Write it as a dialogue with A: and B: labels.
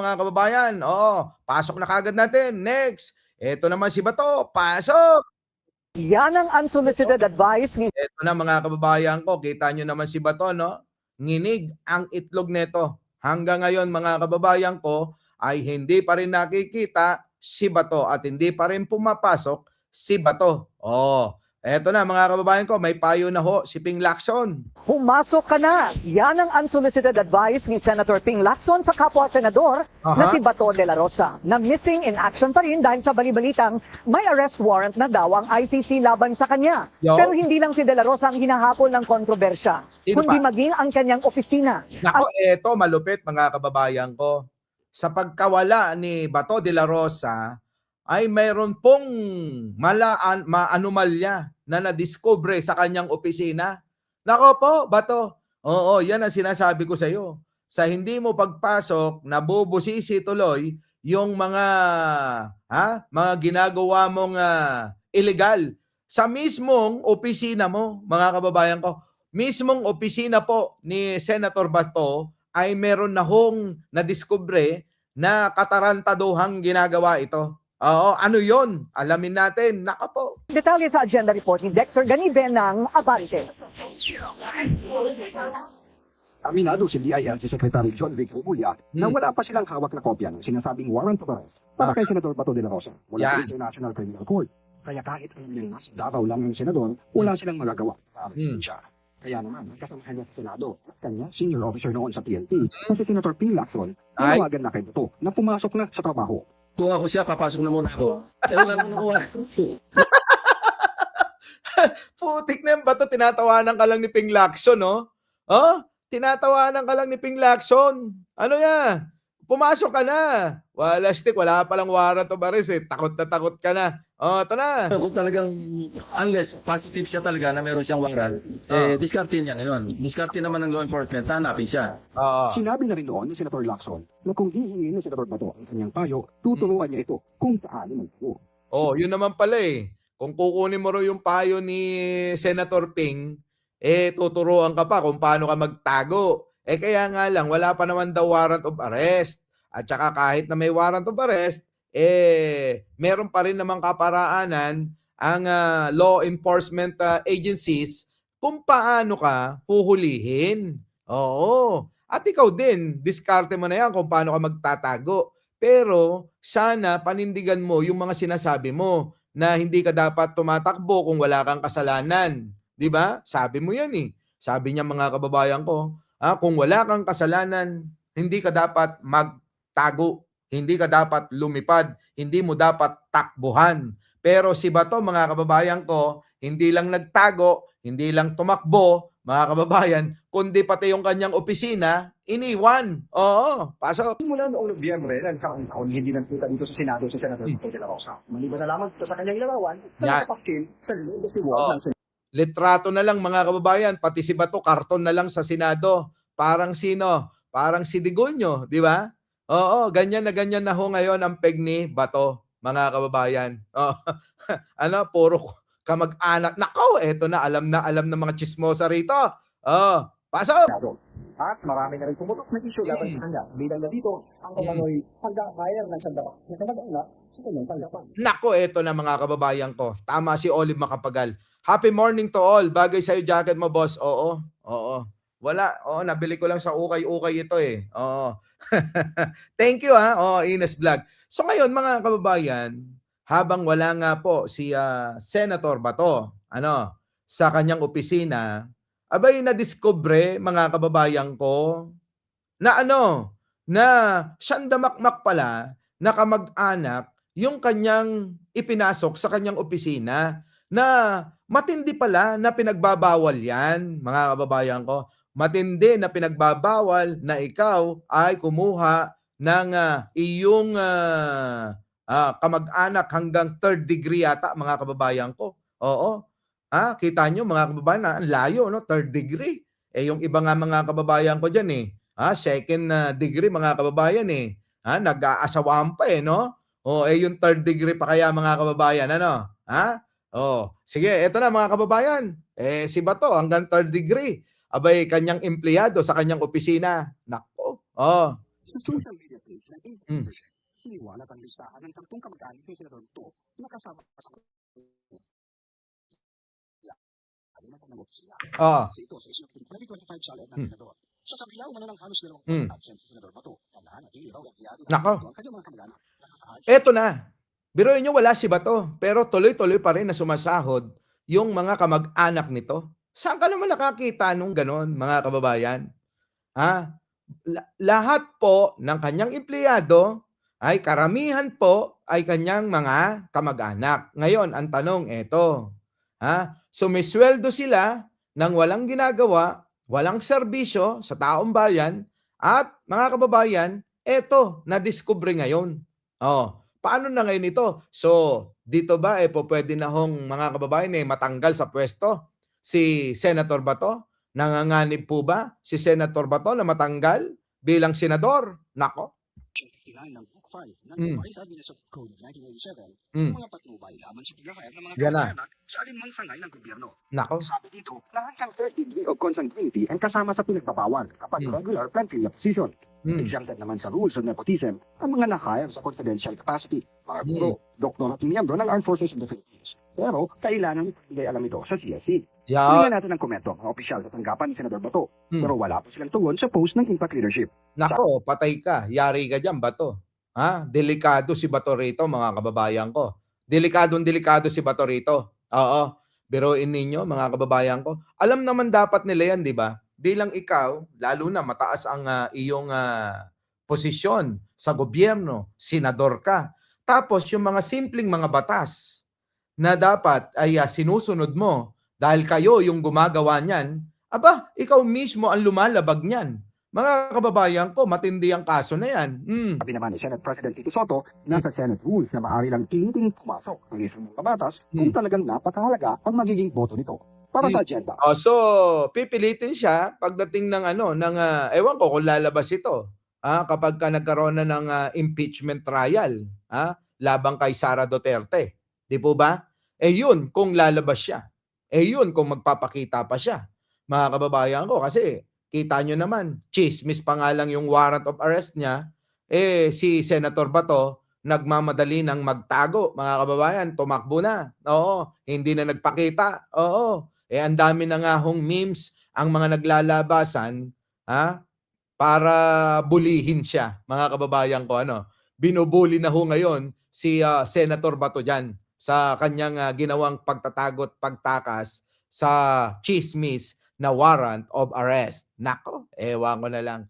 A: mga kababayan. Oh, pasok na kagad natin. Next. Ito naman si Bato. Pasok.
B: Yan ang unsolicited advice ni
A: Ito na mga kababayan ko. Kita nyo naman si Bato, no? Nginig ang itlog neto. Hanggang ngayon mga kababayan ko ay hindi pa rin nakikita si Bato at hindi pa rin pumapasok si Bato. Oh, eto na mga kababayan ko, may payo na ho si Ping Lacson.
B: Pumasok ka na. Yan ang unsolicited advice ni Senator Ping Lacson sa kapwa-senador na si Bato de la Rosa, na missing in action pa rin dahil sa balibalitang may arrest warrant na daw ang ICC laban sa kanya.
A: Yo.
B: Pero hindi lang si de la Rosa ang hinahapol ng kontrobersya,
A: Sino
B: kundi
A: pa?
B: maging ang kanyang opisina.
A: Nako, eto malupit mga kababayan ko. Sa pagkawala ni Bato de la Rosa, ay mayroon pong anomalya na nadiskubre sa kanyang opisina. Nako po, Bato. Oo, yan ang sinasabi ko sa iyo. Sa hindi mo pagpasok, nabubusisi tuloy yung mga ginagawa mong illegal sa mismong opisina mo, mga kababayan ko. Mismong opisina po ni Senator Bato ay meron na hong nadiskubre na katarantaduhang ginagawa ito. Oo, ano yon? Alamin natin. Naka po.
B: Detalye sa agenda report ni Dexter Ganibe ng Abante.
C: Aminado si DILG Secretary John Vic Remulla na wala pa silang hawak na kopya ng sinasabing warrant of arrest para kay Senador Bato de la Rosa mula sa International Criminal Court. Kaya kahit ang Davao lang ng senador, wala silang magagawa sa siya. Kaya naman, kasamahan niya sa Senado at kanya senior officer noon sa PNP na si Senator Ping Lacson, tinawagan na kay Bato na pumasok na sa trabaho.
D: Kung ako siya, papasok na muna ako. Wala mo nakuha.
A: Putik na yung Bato, tinatawanan ka lang ni Ping Lacson, no? Oh, tinatawanan ka lang ni Ping Lacson. Ano yan? Pumasok ka na. Wala palang warrant of arrest eh. Takot na takot ka na. Oh, ito na.
D: Kung talagang, unless positive siya talaga na meron siyang warrant, diskarte niya ngayon. Diskarte naman ng law enforcement, hanapin siya.
C: Sinabi na rin noon ni Senator Lacson na kung hihingin ni Senator Bato ang kanyang payo, tuturuan niya ito kung saan magtuo.
A: Oh, yun naman pala eh. Kung kukunin mo rin yung payo ni Senator Ping, tuturuan ka pa kung paano ka magtago. Kaya nga lang, wala pa naman daw warrant of arrest. At saka kahit na may warrant of arrest, meron pa rin namang kaparaanan ang law enforcement agencies kung paano ka huhulihin. Oo. At ikaw din, diskarte mo na yan kung paano ka magtatago. Pero sana panindigan mo yung mga sinasabi mo na hindi ka dapat tumatakbo kung wala kang kasalanan. 'Di ba? Sabi mo yan eh. Sabi niya mga kababayan ko, kung wala kang kasalanan, hindi ka dapat magtago. Hindi ka dapat lumipad. Hindi mo dapat takbuhan. Pero si Bato, mga kababayan ko, hindi lang nagtago, hindi lang tumakbo, mga kababayan, kundi pati yung kanyang opisina, iniwan. Oo, pasok.
E: Mula noong Nobyembre, nagkaon hindi nagpunta dito sa Senado si Senator Bato de la Rosa. Maliban na lamang sa kanyang ilarawan, nakapakil sa legacy wall ng Senado.
A: Litrato na lang mga kababayan, pati si Bato, karton na lang sa Senado. Parang sino? Parang si Digonyo, di ba? Oo, ganyan na ho ngayon ang peg ni Bato, mga kababayan. Oh, puro kamag-anak. Nako, eto na alam ng mga chismosa rito. Oh, pasok!
E: At marami na rin pumutok na issue laban sa kanya. Bilang na dito, ang kamanoy pagka-hire ng sandaba na kamag-anak sa kanyang tanggapan.
A: Nako, eto na mga kababayan ko. Tama si Olive Macapagal. Happy morning to all. Bagay sa'yo jacket mo, boss. Oo. Wala. Nabili ko lang sa ukay-ukay ito eh. Oo. Thank you Ines Vlog. So ngayon mga kababayan, habang wala nga po si Senator Bato, sa kanyang opisina, abay nadiskubre mga kababayan ko na na sandamakmak pala na kamag-anak yung kanyang ipinasok sa kanyang opisina na matindi pala na pinagbabawal yan, mga kababayan ko. Matindi na pinagbabawal na ikaw ay kumuha ng iyong kamag-anak hanggang third degree yata, mga kababayan ko. Oo. Kita nyo mga kababayan, ang layo, no? Third degree. Yung iba nga mga kababayan ko dyan second degree mga kababayan nag-aasawaan pa no? Yung third degree pa kaya mga kababayan, sige, eto na mga kababayan. Si Bato hanggang third degree. Abay, kanyang empleyado sa kanyang opisina. Nako.
C: Sa social media page ng
A: Hmm.
C: Inquisition, siniwalat ang listahan ng 10 kamag-anak ni Senador Bato na kasama sa ng opisina.
A: Oo.
C: Kasi ito sa isang 2025 salad ng
A: Hmm.
C: Senador. Sa kabila umano ng halos 2
A: Hmm.
C: absent si Senador Bato, tandaan natin raw empleyado
A: Nako.
C: ang kanyang mga kamag-anak.
A: Eto na. Biruin nyo wala si Bato, pero tuloy-tuloy pa rin na sumasahod yung mga kamag-anak nito. Saan ka naman nakakita nung ganon, mga kababayan? Ha? Lahat po ng kanyang empleyado ay karamihan po ay kanyang mga kamag-anak. Ngayon, ang tanong eto. Sumisweldo sila ng walang ginagawa, walang serbisyo sa taong bayan at mga kababayan, eto, nadiskubre ngayon. Paano na ngayon ito? So, dito ba pwede na hong mga kababayan matanggal sa pwesto si Senator Bato? Nanganganib po ba si Senator Bato na matanggal bilang senador? Nako.
C: 59 ng Book 5 ng
A: Mm.
C: Revised Administrative Code 1987,
A: Mm.
C: mga patnubay lamang sa paghahayag ng mga
A: Yan na.
C: kamag-anak sa alinmang sangay ng gobyerno.
A: Nako.
C: Sabi dito, lahat ng third degree of consanguinity ang kasama sa pinagbabawal kapag
A: Mm.
C: regular plenary position.
A: Mm.
C: Exempted naman sa rules of nepotism ang mga na-hire sa confidential capacity, mga
A: Mm.
C: guro, doktor at miyembro ng Armed Forces of the Philippines. Pero kailangan ibigay alam ito sa CSC.
A: Yan.
C: Tingnan natin ang komento ng opisyal sa tanggapan ni Senador Bato,
A: Mm.
C: pero wala pa silang tugon sa post ng impact leadership.
A: Nako, patay ka. Yari ka dyan, Bato. Delikado si Bato rito, mga kababayan ko. Delikado si Bato rito. Oo. Biruin ninyo, mga kababayan ko. Alam naman dapat nila yan, di ba? Bilang ikaw, lalo na mataas ang iyong posisyon sa gobyerno, senador ka. Tapos yung mga simpleng mga batas na dapat ay sinusunod mo dahil kayo yung gumagawa niyan, aba, ikaw mismo ang lumalabag niyan. Mga kababayan ko, matindi ang kaso na yan.
C: Sabi naman ni Senate President Tito Soto, nasa Senate rules na maaari lang tingting pumasok ang isang mga batas kung talagang napakahalaga ang magiging boto nito. Para sa agenda.
A: So, pipilitin siya pagdating ng ewan ko kung lalabas ito. Kapag ka nagkaroon na ng impeachment trial, labang kay Sara Duterte. Di po ba? Yun kung lalabas siya. Yun kung magpapakita pa siya. Mga kababayan ko, kasi kita nyo naman, chismis pa nga lang yung warrant of arrest niya, si Senator Bato, nagmamadali ng magtago, mga kababayan, tumakbo na. Oo, hindi na nagpakita. Oo, ang dami na nga hong memes ang mga naglalabasan, para bulihin siya, mga kababayan ko. Binubuli na ho ngayon si Senator Bato dyan sa kanyang ginawang pagtatagot, pagtakas sa chismis na warrant of arrest. Nako, ewan ko na lang.